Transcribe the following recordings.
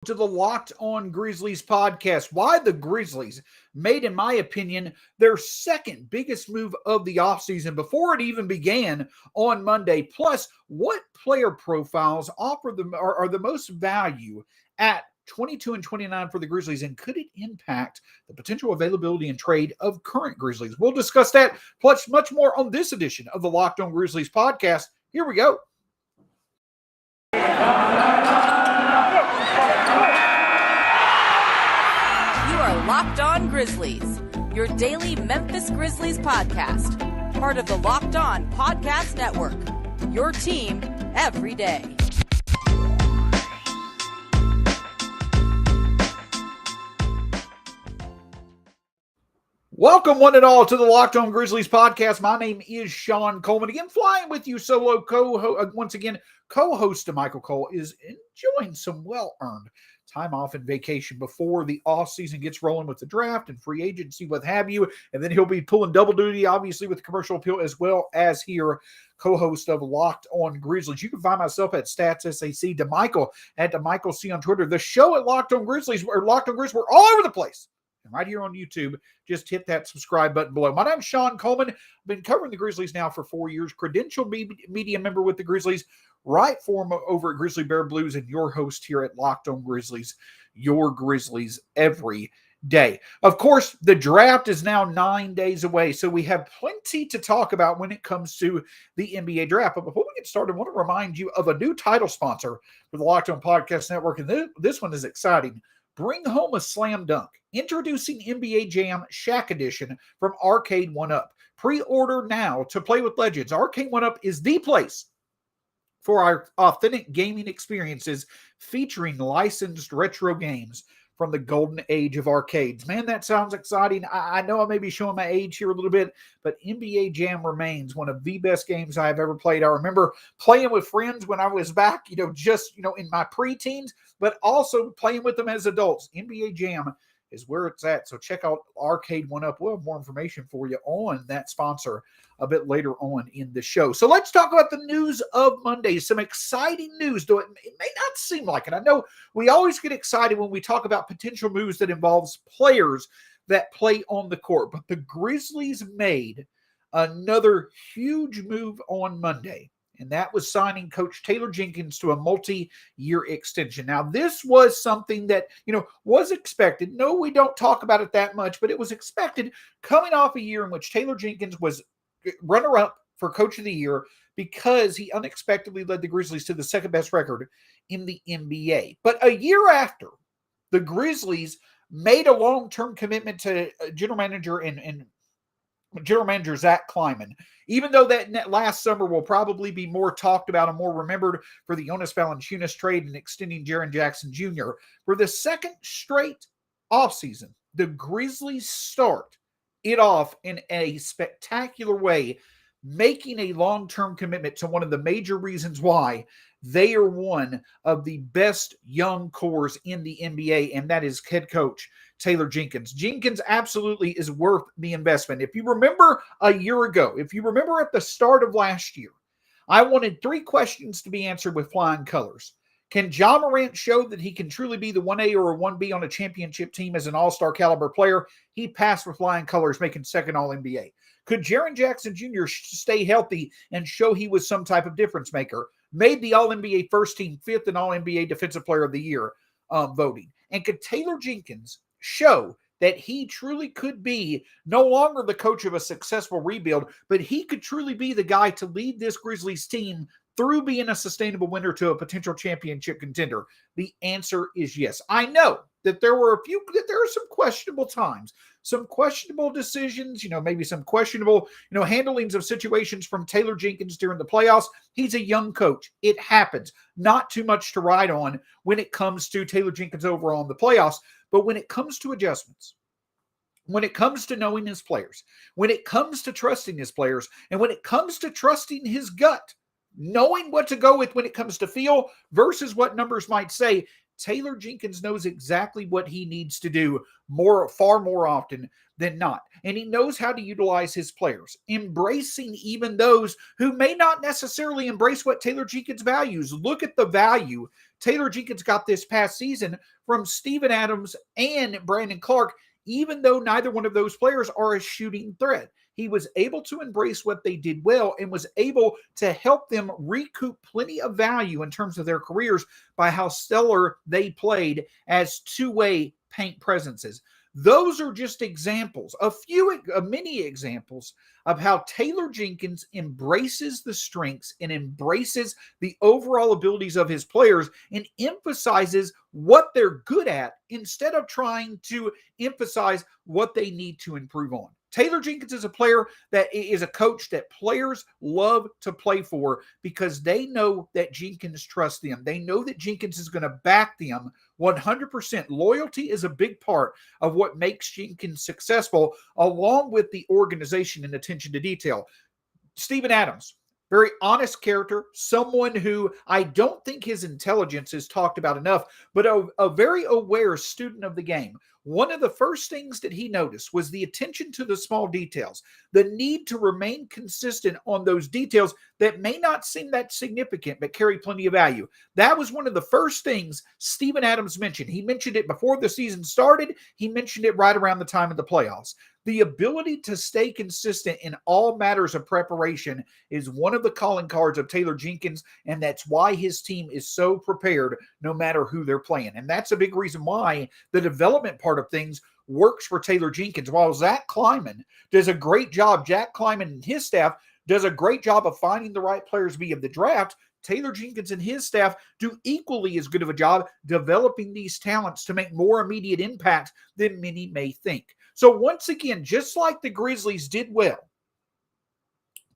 To the Locked On Grizzlies podcast. Why the Grizzlies made, in my opinion, their second biggest move of the offseason before it even began on Monday. Plus, what player profiles offer them are the most value at 22 and 29 for the Grizzlies, and could it impact the potential availability and trade of current Grizzlies? We'll discuss that, plus much more on this edition of the Locked On Grizzlies podcast. Here we go. Locked On Grizzlies, your daily Memphis Grizzlies podcast. Part of the Locked On Podcast Network, your team every day. Welcome one and all to the Locked On Grizzlies podcast. My name is Shawn Coleman. Again, flying with you solo co-host to Michael Cole is enjoying some well-earned time off and vacation before the offseason gets rolling with the draft and free agency, what have you. And then he'll be pulling double duty, obviously, with commercial appeal, as well as here, co-host of Locked On Grizzlies. You can find myself at StatsSAC, DeMichael at DeMichaelC on Twitter. The show at Locked On Grizzlies, or Locked On Grizzlies, we're all over the place. And right here on YouTube, just hit that subscribe button below. My name's Shawn Coleman. I've been covering the Grizzlies now for 4 years, credentialed media member with the Grizzlies, right for them over at Grizzly Bear Blues, and your host here at Locked On Grizzlies, your Grizzlies every day. Of course, the draft is now 9 days away, so we have plenty to talk about when it comes to the NBA draft. But before we get started, I want to remind you of a new title sponsor for the Locked On Podcast Network, and this one is exciting. Bring home a slam dunk. Introducing NBA Jam Shaq Edition from Arcade 1-Up. Pre-order now to play with legends. Arcade 1-Up is the place for our authentic gaming experiences featuring licensed retro games from the golden age of arcades. Man, that sounds exciting. I know I may be showing my age here a little bit, but NBA Jam remains one of the best games I've ever played. I remember playing with friends when I was back, just in my preteens, but also playing with them as adults. NBA Jam is where it's at. So check out Arcade 1-Up. We'll have more information for you on that sponsor a bit later on in the show. So let's talk about the news of Monday. Some exciting news, though it may not seem like it. I know we always get excited when we talk about potential moves that involves players that play on the court. But the Grizzlies made another huge move on Monday, and that was signing Coach Taylor Jenkins to a multi-year extension. Now, this was something that, was expected. No, we don't talk about it that much, but it was expected coming off a year in which Taylor Jenkins was runner-up for Coach of the Year because he unexpectedly led the Grizzlies to the second-best record in the NBA. But a year after, the Grizzlies made a long-term commitment to General Manager Zach Kleiman, even though that last summer will probably be more talked about and more remembered for the Jonas Valanciunas trade and extending Jaren Jackson Jr. For the second straight offseason, the Grizzlies start it off in a spectacular way, making a long-term commitment to one of the major reasons why they are one of the best young cores in the NBA, and that is head coach Taylor Jenkins. Jenkins absolutely is worth the investment. If you remember a year ago, if you remember at the start of last year, I wanted 3 questions to be answered with flying colors. Can Ja Morant show that he can truly be the 1A or a 1B on a championship team as an all-star caliber player? He passed with flying colors, making second All-NBA. Could Jaren Jackson Jr. stay healthy and show he was some type of difference maker? Made the All-NBA first team, 5th in All-NBA Defensive Player of the Year voting. And could Taylor Jenkins show that he truly could be no longer the coach of a successful rebuild, but he could truly be the guy to lead this Grizzlies team through being a sustainable winner to a potential championship contender? The answer is yes. I know that there are some questionable times, some questionable decisions, maybe some questionable, handlings of situations from Taylor Jenkins during the playoffs. He's a young coach. It happens. Not too much to ride on when it comes to Taylor Jenkins overall in the playoffs, but when it comes to adjustments, when it comes to knowing his players, when it comes to trusting his players, and when it comes to trusting his gut, knowing what to go with when it comes to feel versus what numbers might say, Taylor Jenkins knows exactly what he needs to do far more often than not. And he knows how to utilize his players, embracing even those who may not necessarily embrace what Taylor Jenkins values. Look at the value Taylor Jenkins got this past season from Steven Adams and Brandon Clark, even though neither one of those players are a shooting threat. He was able to embrace what they did well and was able to help them recoup plenty of value in terms of their careers by how stellar they played as two-way paint presences. Those are just examples, many examples of how Taylor Jenkins embraces the strengths and embraces the overall abilities of his players and emphasizes what they're good at instead of trying to emphasize what they need to improve on. Taylor Jenkins is a player that is a coach that players love to play for because they know that Jenkins trusts them. They know that Jenkins is going to back them 100%. Loyalty is a big part of what makes Jenkins successful, along with the organization and attention to detail. Steven Adams, very honest character, someone who I don't think his intelligence is talked about enough, but a very aware student of the game. One of the first things that he noticed was the attention to the small details, the need to remain consistent on those details that may not seem that significant but carry plenty of value. That was one of the first things Steven Adams mentioned. He mentioned it before the season started. He mentioned it right around the time of the playoffs. The ability to stay consistent in all matters of preparation is one of the calling cards of Taylor Jenkins, and that's why his team is so prepared no matter who they're playing. And that's a big reason why the development part of things works for Taylor Jenkins. While Zach Kleiman does a great job, Jack Kleiman and his staff does a great job of finding the right players via the draft, Taylor Jenkins and his staff do equally as good of a job developing these talents to make more immediate impact than many may think. So once again, just like the Grizzlies did well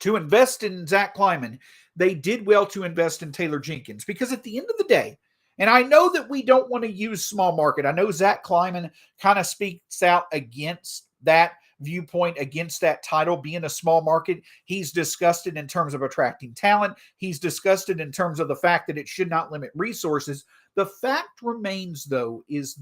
to invest in Zach Kleiman, they did well to invest in Taylor Jenkins, because at the end of the day, and I know that we don't want to use small market. I know Zach Kleiman kind of speaks out against that viewpoint, against that title being a small market. He's discussed it in terms of attracting talent. He's discussed it in terms of the fact that it should not limit resources. The fact remains, though, is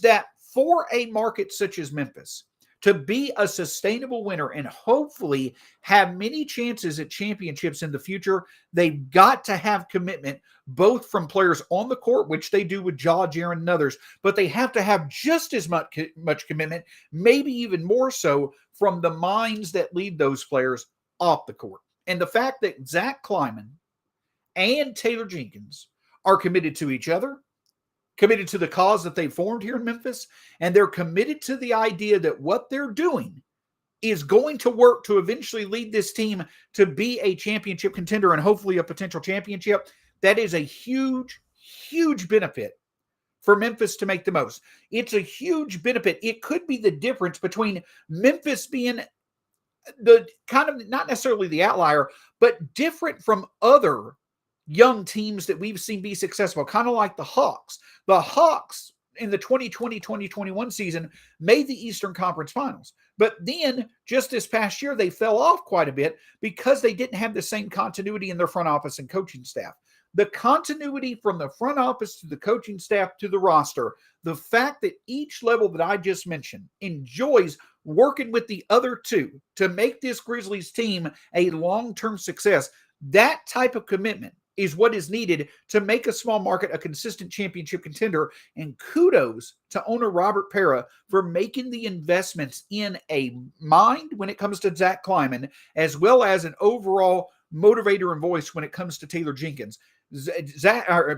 that for a market such as Memphis to be a sustainable winner and hopefully have many chances at championships in the future, they've got to have commitment both from players on the court, which they do with Ja, Jaren, and others, but they have to have just as much commitment, maybe even more so, from the minds that lead those players off the court. And the fact that Zach Kleiman and Taylor Jenkins are committed to each other, committed to the cause that they formed here in Memphis, and they're committed to the idea that what they're doing is going to work to eventually lead this team to be a championship contender and hopefully a potential championship. That is a huge, huge benefit for Memphis to make the most. It's a huge benefit. It could be the difference between Memphis being the kind of not necessarily the outlier, but different from other young teams that we've seen be successful, kind of like the Hawks. The Hawks in the 2020-2021 season made the Eastern Conference Finals. But then just this past year, they fell off quite a bit because they didn't have the same continuity in their front office and coaching staff. The continuity from the front office to the coaching staff to the roster, the fact that each level that I just mentioned enjoys working with the other two to make this Grizzlies team a long-term success, that type of commitment is what is needed to make a small market a consistent championship contender. And kudos to owner Robert Pera for making the investments in a mind when it comes to Zach Kleiman, as well as an overall motivator and voice when it comes to Taylor Jenkins.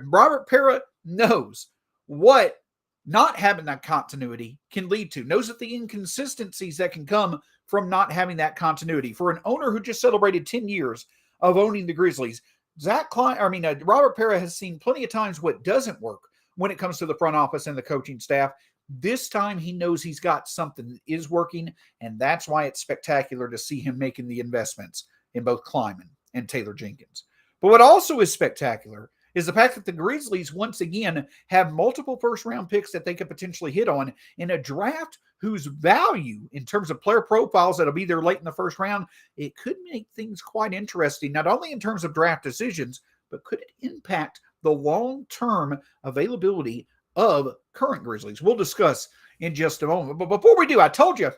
Robert Pera knows what not having that continuity can lead to, knows that the inconsistencies that can come from not having that continuity. For an owner who just celebrated 10 years of owning the Grizzlies, Robert Pera has seen plenty of times what doesn't work when it comes to the front office and the coaching staff. This time he knows he's got something that is working, and that's why it's spectacular to see him making the investments in both Kleiman and Taylor Jenkins. But what also is spectacular is the fact that the Grizzlies once again have multiple first-round picks that they could potentially hit on in a draft whose value in terms of player profiles that'll be there late in the first round, it could make things quite interesting, not only in terms of draft decisions, but could it impact the long-term availability of current Grizzlies. We'll discuss in just a moment. But before we do, I told you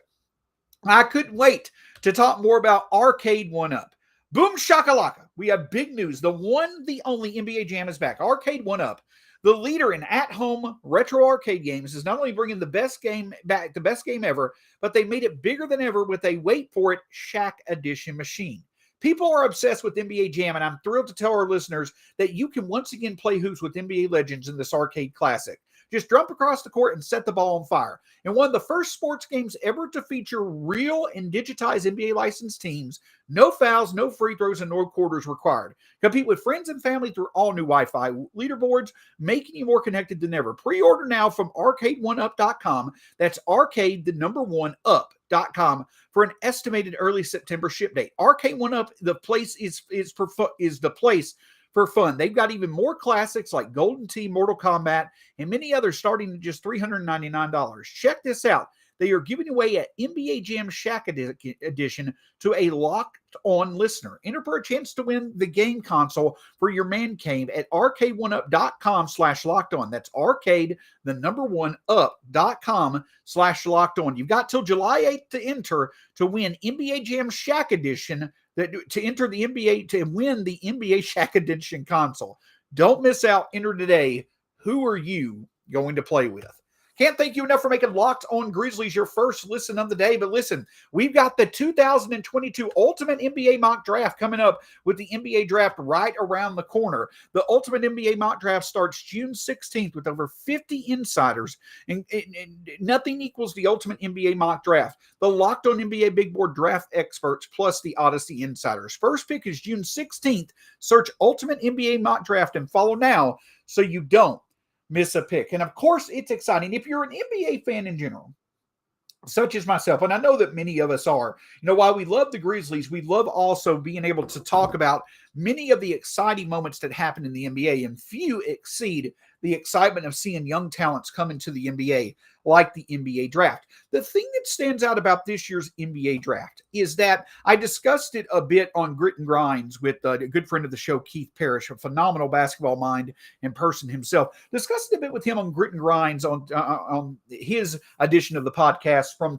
I couldn't wait to talk more about Arcade 1-Up. Boom shakalaka. We have big news. The one, the only NBA Jam is back. Arcade 1-Up, the leader in at-home retro arcade games, is not only bringing the best game back, the best game ever, but they made it bigger than ever with a, wait for it, Shaq Edition machine. People are obsessed with NBA Jam, and I'm thrilled to tell our listeners that you can once again play hoops with NBA legends in this arcade classic. Just jump across the court and set the ball on fire. And one of the first sports games ever to feature real and digitized NBA licensed teams, no fouls, no free throws, and no quarters required. Compete with friends and family through all new Wi-Fi leaderboards, making you more connected than ever. Pre-order now from arcade1up.com. That's arcade1up.com for an estimated early September ship date. Arcade 1-Up, the place is the place for fun. They've got even more classics like Golden Tee, Mortal Kombat, and many others starting at just $399. Check this out. They are giving away an NBA Jam Shaq Edition to a locked-on listener. Enter for a chance to win the game console for your man cave at arcade1up.com/lockedon. That's arcade1up.com/lockedon. You've got till July 8th to enter to win NBA Jam Shaq Edition, to enter the NBA, to win the NBA Shaq Edition console. Don't miss out. Enter today. Who are you going to play with? Can't thank you enough for making Locked On Grizzlies your first listen of the day. But listen, we've got the 2022 Ultimate NBA Mock Draft coming up with the NBA Draft right around the corner. The Ultimate NBA Mock Draft starts June 16th with over 50 insiders, and nothing equals the Ultimate NBA Mock Draft. The Locked On NBA Big Board Draft experts plus the Odyssey insiders. First pick is June 16th. Search Ultimate NBA Mock Draft and follow now so you don't miss a pick. And of course, it's exciting. If you're an NBA fan in general, such as myself, and I know that many of us are, while we love the Grizzlies, we love also being able to talk about many of the exciting moments that happen in the NBA, and few exceed the excitement of seeing young talents come into the NBA, like the NBA Draft. The thing that stands out about this year's NBA Draft is that I discussed it a bit on Grit and Grinds with a good friend of the show, Keith Parrish, a phenomenal basketball mind and person himself. Discussed it a bit with him on Grit and Grinds on his edition of the podcast from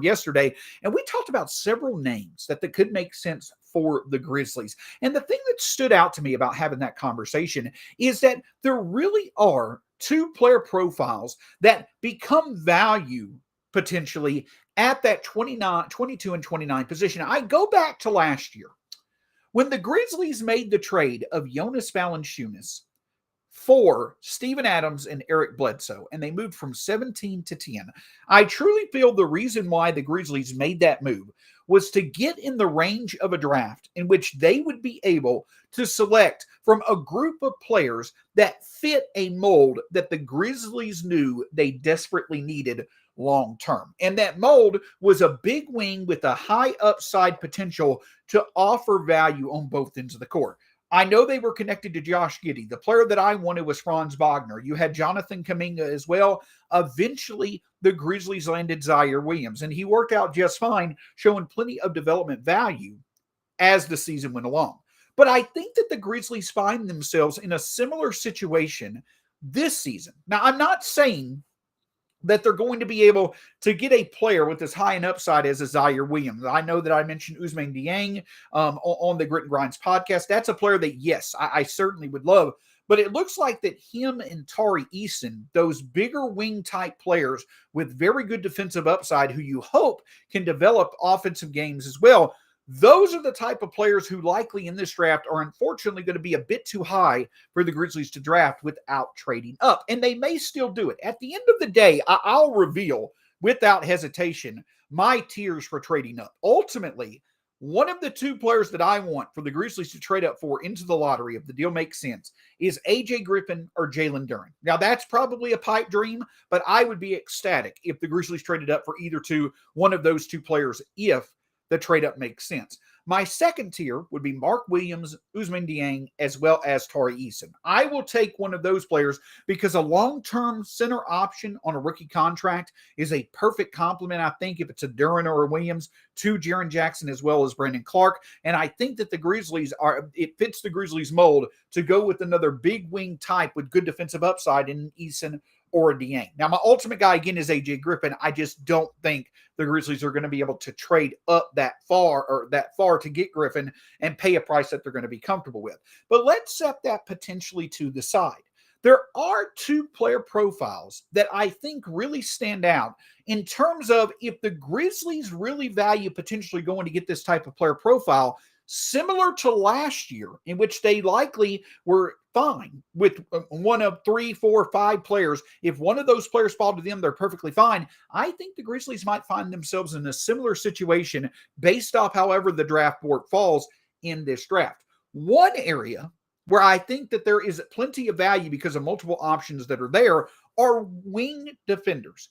yesterday, and we talked about several names that could make sense for the Grizzlies. And the thing that stood out to me about having that conversation is that there really are two player profiles that become value potentially at that 22 and 29 position. I go back to last year when the Grizzlies made the trade of Jonas Valanciunas for Steven Adams and Eric Bledsoe, and they moved from 17 to 10. I truly feel the reason why the Grizzlies made that move was to get in the range of a draft in which they would be able to select from a group of players that fit a mold that the Grizzlies knew they desperately needed long term. And that mold was a big wing with a high upside potential to offer value on both ends of the court. I know they were connected to Josh Giddey. The player that I wanted was Franz Wagner. You had Jonathan Kuminga as well. Eventually, the Grizzlies landed Zaire Williams, and he worked out just fine, showing plenty of development value as the season went along. But I think that the Grizzlies find themselves in a similar situation this season. Now, I'm not saying that they're going to be able to get a player with as high an upside as a Zaire Williams. I know that I mentioned Ousmane Dieng on the Grit and Grinds podcast. That's a player that, yes, I certainly would love. But it looks like that him and Tari Eason, those bigger wing type players with very good defensive upside who you hope can develop offensive games as well, those are the type of players who likely in this draft are unfortunately going to be a bit too high for the Grizzlies to draft without trading up. And they may still do it. At the end of the day, I'll reveal without hesitation my tiers for trading up. Ultimately, one of the two players that I want for the Grizzlies to trade up for into the lottery, if the deal makes sense, is AJ Griffin or Jalen Duren. Now, that's probably a pipe dream, but I would be ecstatic if the Grizzlies traded up for one of those two players if the trade up makes sense. My second tier would be Mark Williams, Ousmane Dieng, as well as Tari Eason. I will take one of those players because a long-term center option on a rookie contract is a perfect complement, I think, if it's a Duren or a Williams, to Jaren Jackson as well as Brandon Clark. And I think that the Grizzlies it fits the Grizzlies mold to go with another big wing type with good defensive upside in Eason or a Dieng. Now, my ultimate guy, again, is A.J. Griffin. I just don't think the Grizzlies are going to be able to trade up that far to get Griffin and pay a price that they're going to be comfortable with. But let's set that potentially to the side. There are two player profiles that I think really stand out in terms of if the Grizzlies really value potentially going to get this type of player profile, similar to last year, in which they likely were fine with one of 3, 4, 5 players. If one of those players fall to them, they're perfectly fine. I think the Grizzlies might find themselves in a similar situation based off however the draft board falls in this draft. One area where I think that there is plenty of value because of multiple options that are there are wing defenders.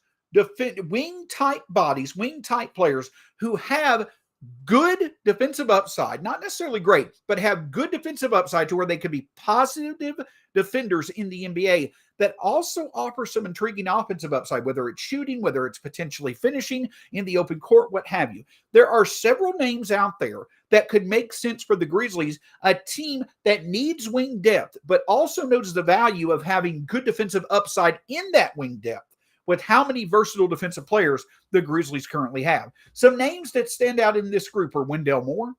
Wing type bodies, wing type players who have good defensive upside, not necessarily great, but have good defensive upside to where they could be positive defenders in the NBA that also offer some intriguing offensive upside, whether it's shooting, whether it's potentially finishing in the open court, what have you. There are several names out there that could make sense for the Grizzlies, a team that needs wing depth, but also knows the value of having good defensive upside in that wing depth, with how many versatile defensive players the Grizzlies currently have. Some names that stand out in this group are Wendell Moore,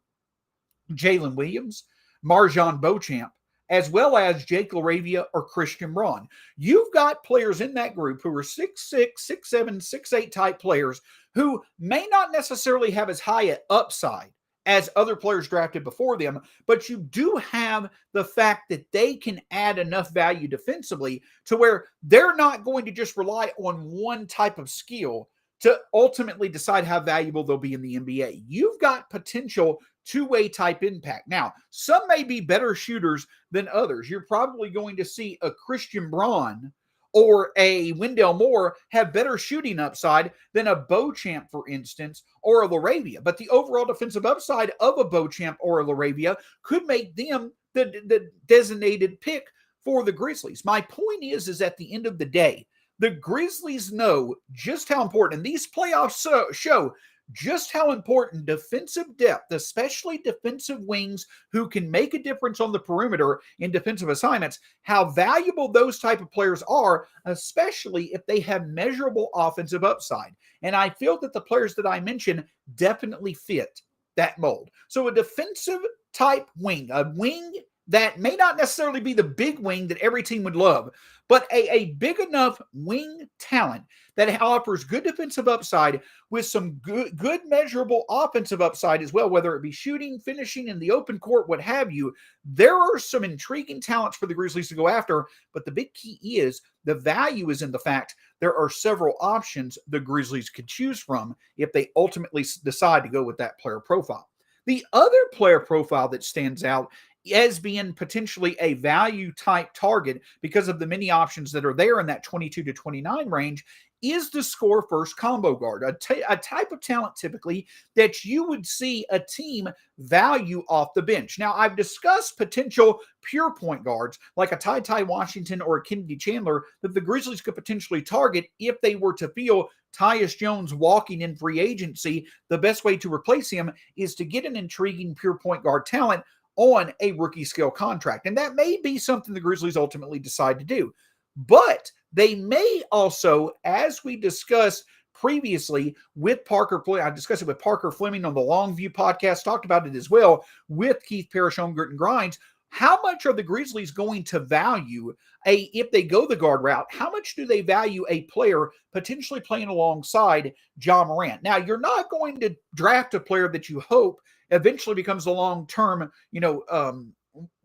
Jalen Williams, Marjon Beauchamp, as well as Jake LaRavia or Christian Braun. You've got players in that group who are 6'6", 6'7", 6'8" type players who may not necessarily have as high an upside as other players drafted before them, but you do have the fact that they can add enough value defensively to where they're not going to just rely on one type of skill to ultimately decide how valuable they'll be in the NBA. You've got potential two-way type impact. Now, some may be better shooters than others. You're probably going to see a Christian Braun or a Wendell Moore have better shooting upside than a Beauchamp, for instance, or a LaRavia. But the overall defensive upside of a Beauchamp or a LaRavia could make them the designated pick for the Grizzlies. My point is at the end of the day, the Grizzlies know just how important, and these playoffs show just how important defensive depth, especially defensive wings who can make a difference on the perimeter in defensive assignments, how valuable those type of players are, especially if they have measurable offensive upside. And I feel that the players that I mentioned definitely fit that mold. So a defensive type wing, a wing that may not necessarily be the big wing that every team would love, but a big enough wing talent that offers good defensive upside with some good measurable offensive upside as well, whether it be shooting, finishing in the open court, what have you. There are some intriguing talents for the Grizzlies to go after, but the big key is the value is in the fact there are several options the Grizzlies could choose from if they ultimately decide to go with that player profile. The other player profile that stands out as being potentially a value type target because of the many options that are there in that 22 to 29 range is the score first combo guard, a type of talent typically that you would see a team value off the bench. Now, I've discussed potential pure point guards like a Ty Washington or a Kennedy Chandler that the Grizzlies could potentially target if they were to feel Tyus Jones walking in free agency. The best way to replace him is to get an intriguing pure point guard talent on a rookie scale contract. And that may be something the Grizzlies ultimately decide to do. But they may also, as we discussed previously with Parker Fleming, I discussed it with Parker Fleming on the Longview podcast, talked about it as well with Keith Parrish on Grit and Grinds. How much are the Grizzlies going to value if they go the guard route, how much do they value a player potentially playing alongside Ja Morant? Now, you're not going to draft a player that you hope eventually becomes a long-term,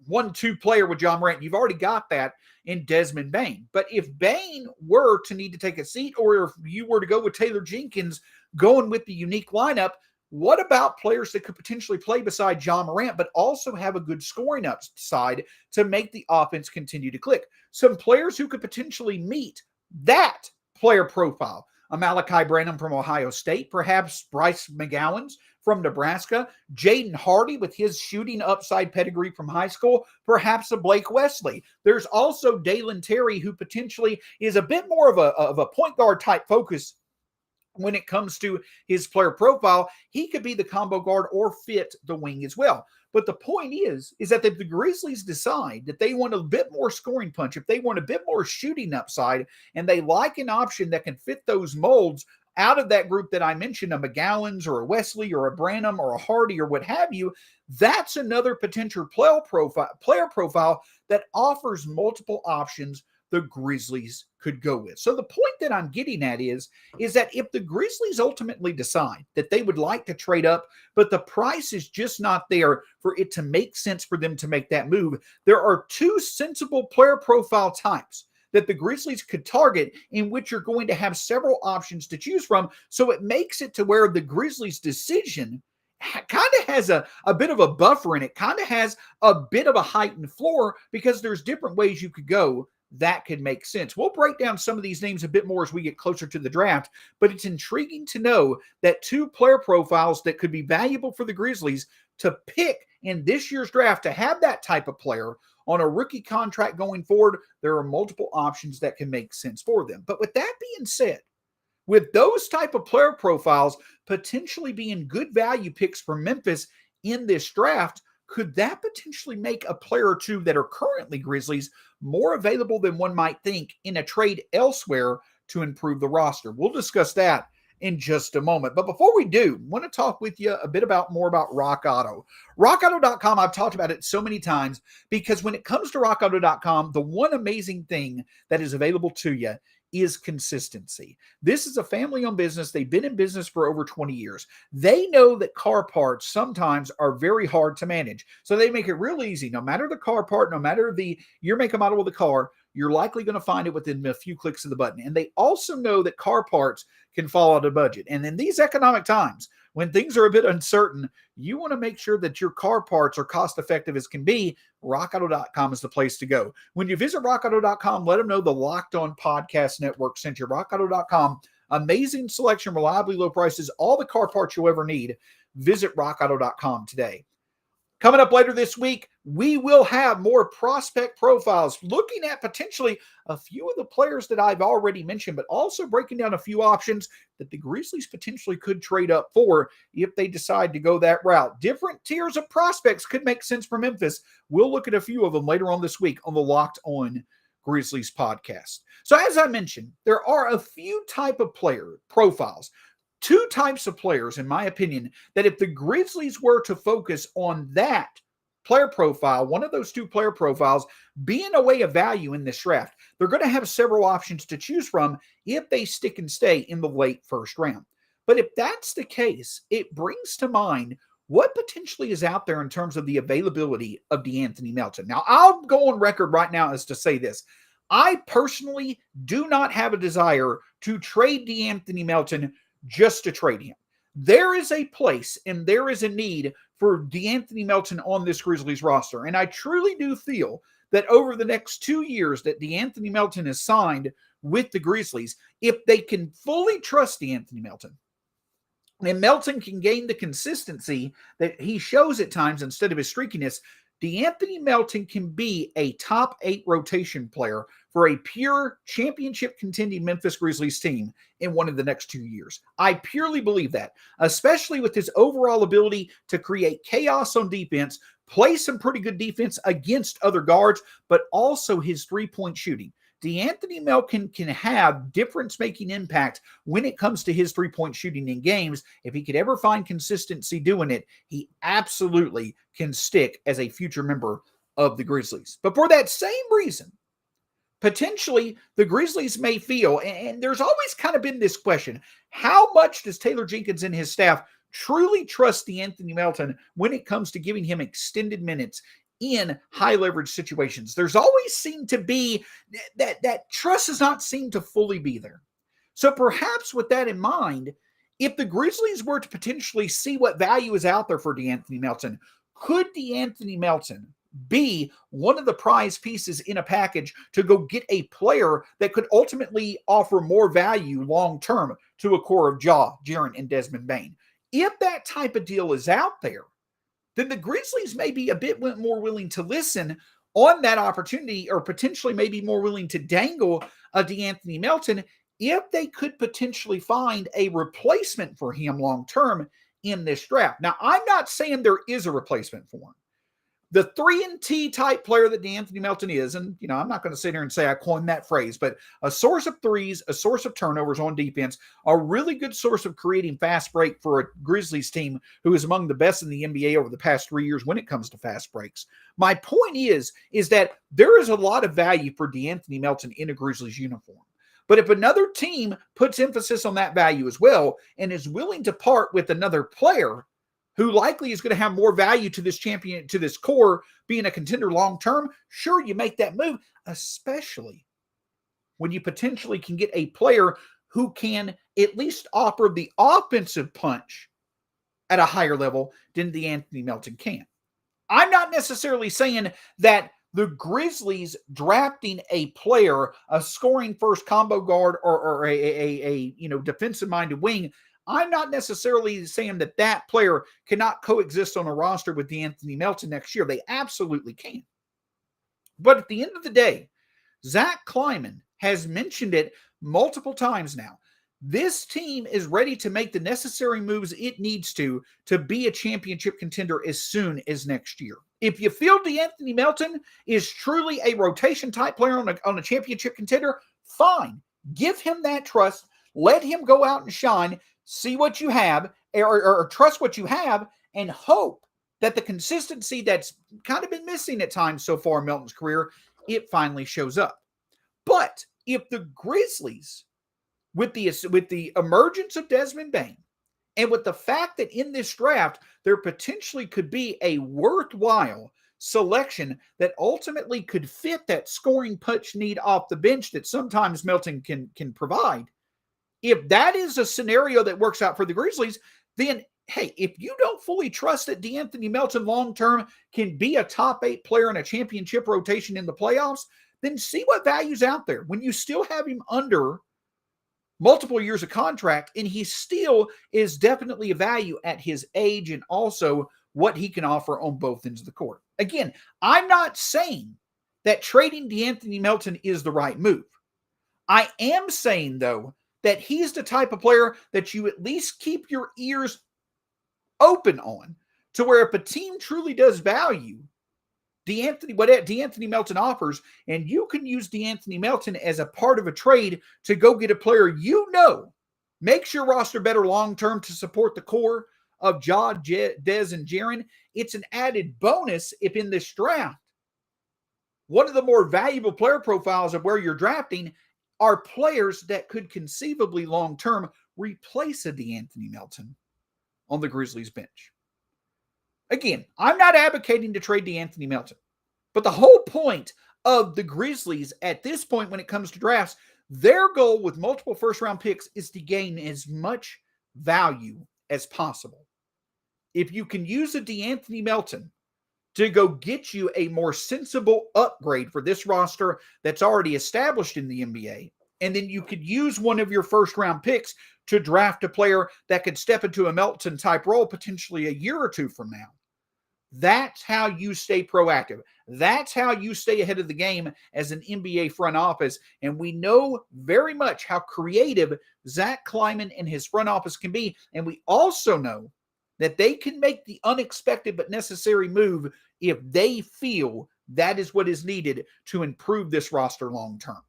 1-2 player with Ja Morant. You've already got that in Desmond Bane. But if Bane were to need to take a seat, or if you were to go with Taylor Jenkins going with the unique lineup, what about players that could potentially play beside Ja Morant, but also have a good scoring upside to make the offense continue to click? Some players who could potentially meet that player profile. A Malachi Branham from Ohio State, perhaps Bryce McGowan's from Nebraska, Jaden Hardy with his shooting upside pedigree from high school, perhaps a Blake Wesley. There's also Dalen Terry, who potentially is a bit more of a point guard type focus when it comes to his player profile. He could be the combo guard or fit the wing as well. But the point is that if the Grizzlies decide that they want a bit more scoring punch, if they want a bit more shooting upside, and they like an option that can fit those molds out of that group that I mentioned, a McGowan's or a Wesley or a Branham or a Hardy or what have you, that's another potential player profile that offers multiple options the Grizzlies could go with. So the point that I'm getting at is that if the Grizzlies ultimately decide that they would like to trade up, but the price is just not there for it to make sense for them to make that move, there are two sensible player profile types that the Grizzlies could target, in which you're going to have several options to choose from. So it makes it to where the Grizzlies' decision kind of has a bit of a buffer, and it kind of has a bit of a heightened floor, because there's different ways you could go that could make sense. We'll break down some of these names a bit more as we get closer to the draft, but it's intriguing to know that two player profiles that could be valuable for the Grizzlies to pick in this year's draft to have that type of player on a rookie contract going forward. There are multiple options that can make sense for them. But with that being said, with those type of player profiles potentially being good value picks for Memphis in this draft, could that potentially make a player or two that are currently Grizzlies more available than one might think in a trade elsewhere to improve the roster? We'll discuss that in just a moment. But before we do, I want to talk with you a bit more about Rock Auto. RockAuto.com, I've talked about it so many times, because when it comes to RockAuto.com, the one amazing thing that is available to you is consistency. This is a family-owned business. They've been in business for over 20 years. They know that car parts sometimes are very hard to manage. So they make it real easy. No matter the car part, no matter your make and model of the car, you're likely going to find it within a few clicks of the button. And they also know that car parts can fall out of budget. And in these economic times, when things are a bit uncertain, you want to make sure that your car parts are cost effective as can be. RockAuto.com is the place to go. When you visit RockAuto.com, let them know the Locked On Podcast Network sent you. RockAuto.com, amazing selection, reliably low prices, all the car parts you'll ever need. Visit RockAuto.com today. Coming up later this week, we will have more prospect profiles, looking at potentially a few of the players that I've already mentioned, but also breaking down a few options that the Grizzlies potentially could trade up for if they decide to go that route. Different tiers of prospects could make sense for Memphis. We'll look at a few of them later on this week on the Locked On Grizzlies podcast. So as I mentioned, there are a few type of player profiles, two types of players, in my opinion, that if the Grizzlies were to focus on that player profile, one of those two player profiles being a way of value in this draft, they're going to have several options to choose from if they stick and stay in the late first round. But if that's the case, it brings to mind what potentially is out there in terms of the availability of De'Anthony Melton. Now, I'll go on record right now as to say this. I personally do not have a desire to trade De'Anthony Melton just to trade him. There is a place and there is a need for De'Anthony Melton on this Grizzlies roster. And I truly do feel that over the next 2 years that De'Anthony Melton is signed with the Grizzlies, if they can fully trust De'Anthony Melton, and Melton can gain the consistency that he shows at times instead of his streakiness, De'Anthony Melton can be a top 8 rotation player for a pure championship contending Memphis Grizzlies team in one of the next 2 years. I purely believe that, especially with his overall ability to create chaos on defense, play some pretty good defense against other guards, but also his three-point shooting. De'Anthony Melton can have difference-making impact when it comes to his three-point shooting in games. If he could ever find consistency doing it, he absolutely can stick as a future member of the Grizzlies. But for that same reason, potentially the Grizzlies may feel, and there's always kind of been this question, how much does Taylor Jenkins and his staff truly trust De'Anthony Melton when it comes to giving him extended minutes in high leverage situations? There's always seemed to be that trust does not seem to fully be there. So perhaps with that in mind, if the Grizzlies were to potentially see what value is out there for De'Anthony Melton, could De'Anthony Melton be one of the prize pieces in a package to go get a player that could ultimately offer more value long-term to a core of Ja, Jaren, and Desmond Bane? If that type of deal is out there, then the Grizzlies may be a bit more willing to listen on that opportunity, or potentially maybe more willing to dangle a De'Anthony Melton if they could potentially find a replacement for him long-term in this draft. Now, I'm not saying there is a replacement for him. The 3-and-T type player that De'Anthony Melton is, and I'm not going to sit here and say I coined that phrase, but a source of threes, a source of turnovers on defense, a really good source of creating fast break for a Grizzlies team who is among the best in the NBA over the past 3 years when it comes to fast breaks. My point is that there is a lot of value for De'Anthony Melton in a Grizzlies uniform. But if another team puts emphasis on that value as well and is willing to part with another player who likely is going to have more value to this champion, to this core, being a contender long-term, sure, you make that move, especially when you potentially can get a player who can at least offer the offensive punch at a higher level than De'Anthony Melton can. I'm not necessarily saying that the Grizzlies drafting a player, a scoring first combo guard, or a defensive-minded wing, I'm not necessarily saying that that player cannot coexist on a roster with De'Anthony Melton next year. They absolutely can. But at the end of the day, Zach Kleiman has mentioned it multiple times now. This team is ready to make the necessary moves it needs to be a championship contender as soon as next year. If you feel De'Anthony Melton is truly a rotation-type player on a championship contender, fine. Give him that trust. Let him go out and shine. See what you have, or trust what you have, and hope that the consistency that's kind of been missing at times so far in Melton's career, it finally shows up. But if the Grizzlies, with the emergence of Desmond Bane, and with the fact that in this draft, there potentially could be a worthwhile selection that ultimately could fit that scoring punch need off the bench that sometimes Melton can provide, if that is a scenario that works out for the Grizzlies, then, hey, if you don't fully trust that De'Anthony Melton long-term can be a top 8 player in a championship rotation in the playoffs, then see what value's out there. When you still have him under multiple years of contract, and he still is definitely a value at his age and also what he can offer on both ends of the court. Again, I'm not saying that trading De'Anthony Melton is the right move. I am saying, though, that he's the type of player that you at least keep your ears open on, to where if a team truly does value what De'Anthony Melton offers, and you can use De'Anthony Melton as a part of a trade to go get a player makes your roster better long-term to support the core of Ja, Dez, and Jaren, it's an added bonus if in this draft, one of the more valuable player profiles of where you're drafting are players that could conceivably long-term replace a De'Anthony Melton on the Grizzlies bench. Again, I'm not advocating to trade De'Anthony Melton, but the whole point of the Grizzlies at this point when it comes to drafts, their goal with multiple first-round picks is to gain as much value as possible. If you can use a De'Anthony Melton to go get you a more sensible upgrade for this roster that's already established in the NBA, and then you could use one of your first-round picks to draft a player that could step into a Melton-type role potentially a year or two from now. That's how you stay proactive. That's how you stay ahead of the game as an NBA front office. And we know very much how creative Zach Kleiman and his front office can be. And we also know that they can make the unexpected but necessary move if they feel that is what is needed to improve this roster long term.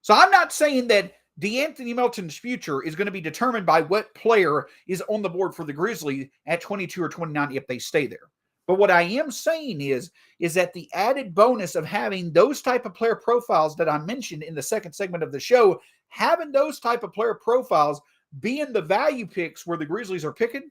So I'm not saying that De'Anthony Melton's future is going to be determined by what player is on the board for the Grizzlies at 22 or 29 if they stay there. But what I am saying is that the added bonus of having those type of player profiles that I mentioned in the second segment of the show, having those type of player profiles being the value picks where the Grizzlies are picking,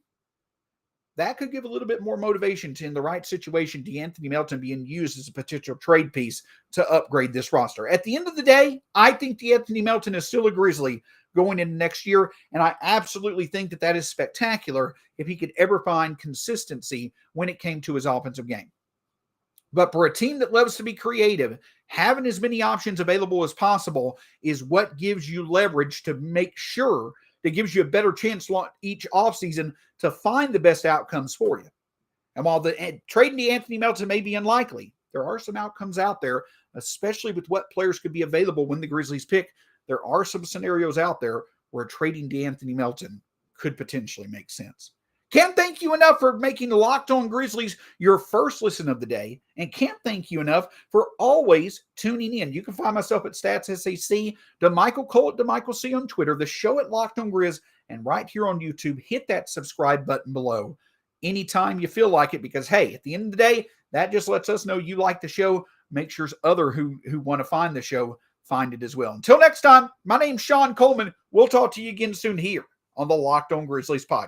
that could give a little bit more motivation to, in the right situation, De'Anthony Melton being used as a potential trade piece to upgrade this roster. At the end of the day, I think De'Anthony Melton is still a Grizzly going into next year, and I absolutely think that that is spectacular if he could ever find consistency when it came to his offensive game. But for a team that loves to be creative, having as many options available as possible is what gives you leverage to make sure that gives you a better chance each offseason to find the best outcomes for you. And while trading De'Anthony Melton may be unlikely, there are some outcomes out there, especially with what players could be available when the Grizzlies pick. There are some scenarios out there where trading De'Anthony Melton could potentially make sense. Can't thank you enough for making the Locked On Grizzlies your first listen of the day, and can't thank you enough for always tuning in. You can find myself at StatsSAC, DeMichael Cole at DeMichael C on Twitter, the show at Locked On Grizz, and right here on YouTube. Hit that subscribe button below anytime you feel like it, because, hey, at the end of the day, that just lets us know you like the show. Make sure other who want to find the show find it as well. Until next time, my name's Shawn Coleman. We'll talk to you again soon here on the Locked On Grizzlies podcast.